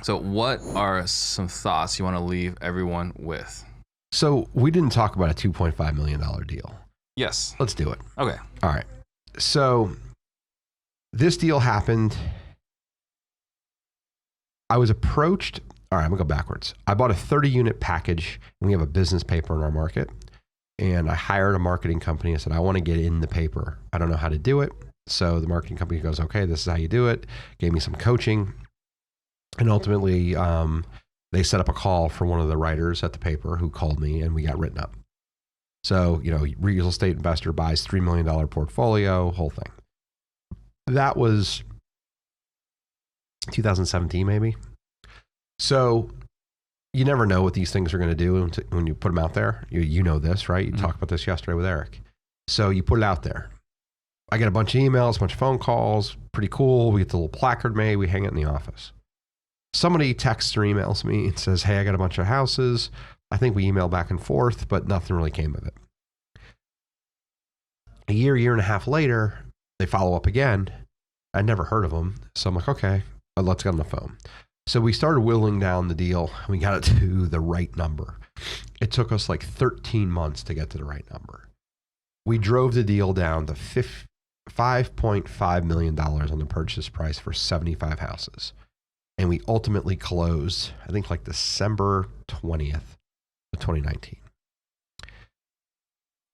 So what are some thoughts you want to leave everyone with? So we didn't talk about a $2.5 million deal. Yes. Let's do it. Okay. All right. So this deal happened. I was approached. All right, I'm going to go backwards. I bought a 30-unit package, and we have a business paper in our market. And I hired a marketing company. I said, I want to get in the paper. I don't know how to do it. So the marketing company goes, okay, this is how you do it. Gave me some coaching. And ultimately, they set up a call for one of the writers at the paper who called me, and we got written up. So, real estate investor buys $3 million portfolio, whole thing. That was 2017, maybe. So you never know what these things are going to do when you put them out there. You know this, right? You talked about this yesterday with Eric. So you put it out there. I get a bunch of emails, a bunch of phone calls. Pretty cool. We get the little placard made. We hang it in the office. Somebody texts or emails me and says, hey, I got a bunch of houses. I think we emailed back and forth, but nothing really came of it. A year and a half later, they follow up again. I'd never heard of them. So I'm like, okay, let's get on the phone. So we started whittling down the deal. We got it to the right number. It took us like 13 months to get to the right number. We drove the deal down to $5.5 million on the purchase price for 75 houses. And we ultimately closed, I think like December 20th of 2019.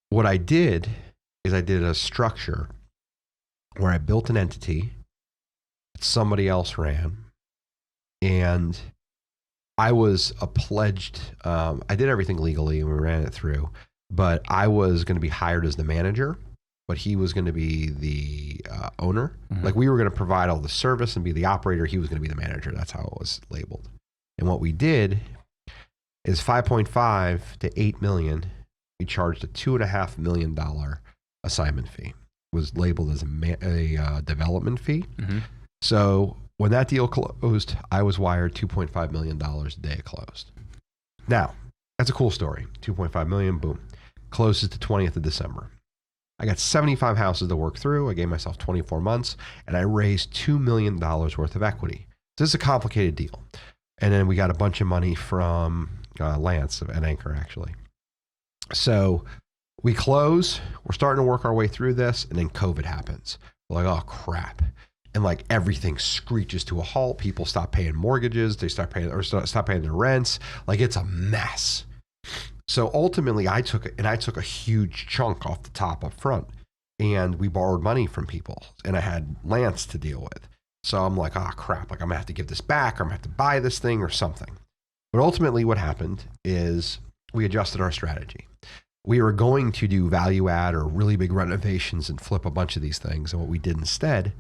What I did is I did a structure where I built an entity that somebody else ran. And I was a pledged, I did everything legally and we ran it through, but I was going to be hired as the manager, but he was going to be the owner. Mm-hmm. Like we were going to provide all the service and be the operator. He was going to be the manager. That's how it was labeled. And what we did is 5.5 to 8 million. We charged a $2.5 million assignment fee. It was labeled as a development fee. Mm-hmm. So when that deal closed, I was wired $2.5 million the day it closed. Now, that's a cool story. 2.5 million, boom. Closes the 20th of December. I got 75 houses to work through. I gave myself 24 months, and I raised $2 million worth of equity. So this is a complicated deal. And then we got a bunch of money from Lance at Anchor, actually. So we close. We're starting to work our way through this, and then COVID happens. We're like, oh, crap. And like everything screeches to a halt. People stop paying mortgages. They stop paying their rents. Like it's a mess. So ultimately I took a huge chunk off the top up front, and we borrowed money from people, and I had Lance to deal with. So I'm like, oh crap, like I'm gonna have to give this back, or I'm gonna have to buy this thing or something. But ultimately what happened is we adjusted our strategy. We were going to do value add or really big renovations and flip a bunch of these things. And what we did instead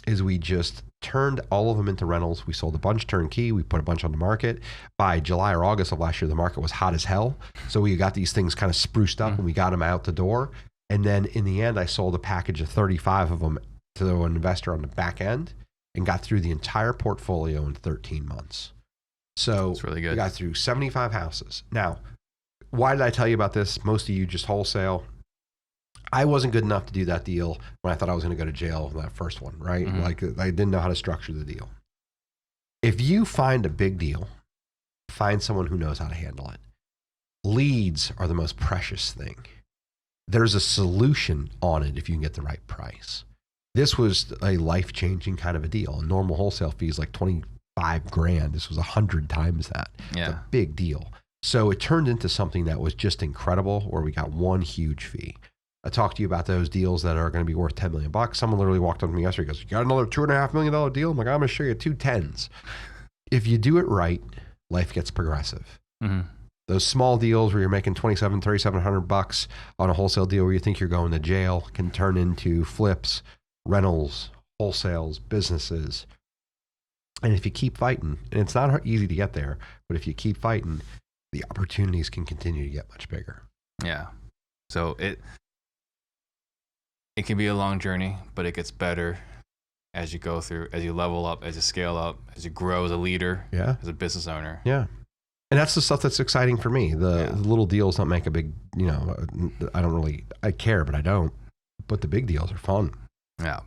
is we just turned all of them into rentals. We sold a bunch turnkey. We put a bunch on the market. By July or August of last year, the market was hot as hell. So we got these things kind of spruced up and we got them out the door. And then in the end, I sold a package of 35 of them to an investor on the back end and got through the entire portfolio in 13 months. So that's really good. We got through 75 houses. Now, why did I tell you about this? Most of you just wholesale. I wasn't good enough to do that deal when I thought I was going to go to jail on that first one, right? Mm-hmm. Like I didn't know how to structure the deal. If you find a big deal, find someone who knows how to handle it. Leads are the most precious thing. There's a solution on it if you can get the right price. This was a life-changing kind of a deal. A normal wholesale fee is like $25,000. This was 100 times that. Yeah. It's a big deal. So it turned into something that was just incredible, where we got one huge fee. I talked to you about those deals that are going to be worth $10 million. Someone literally walked up to me yesterday and goes, you got another $2.5 million deal? I'm like, I'm going to show you 2 10s. If you do it right, life gets progressive. Mm-hmm. Those small deals where you're making $2,700, $3,700 on a wholesale deal where you think you're going to jail can turn into flips, rentals, wholesales, businesses. And if you keep fighting, and it's not easy to get there, but if you keep fighting, the opportunities can continue to get much bigger. Yeah. So it can be a long journey, but it gets better as you go through, as you level up, as you scale up, as you grow as a leader, as a business owner. Yeah. And that's the stuff that's exciting for me. The little deals don't make a big, I care, but I don't. But the big deals are fun. Yeah.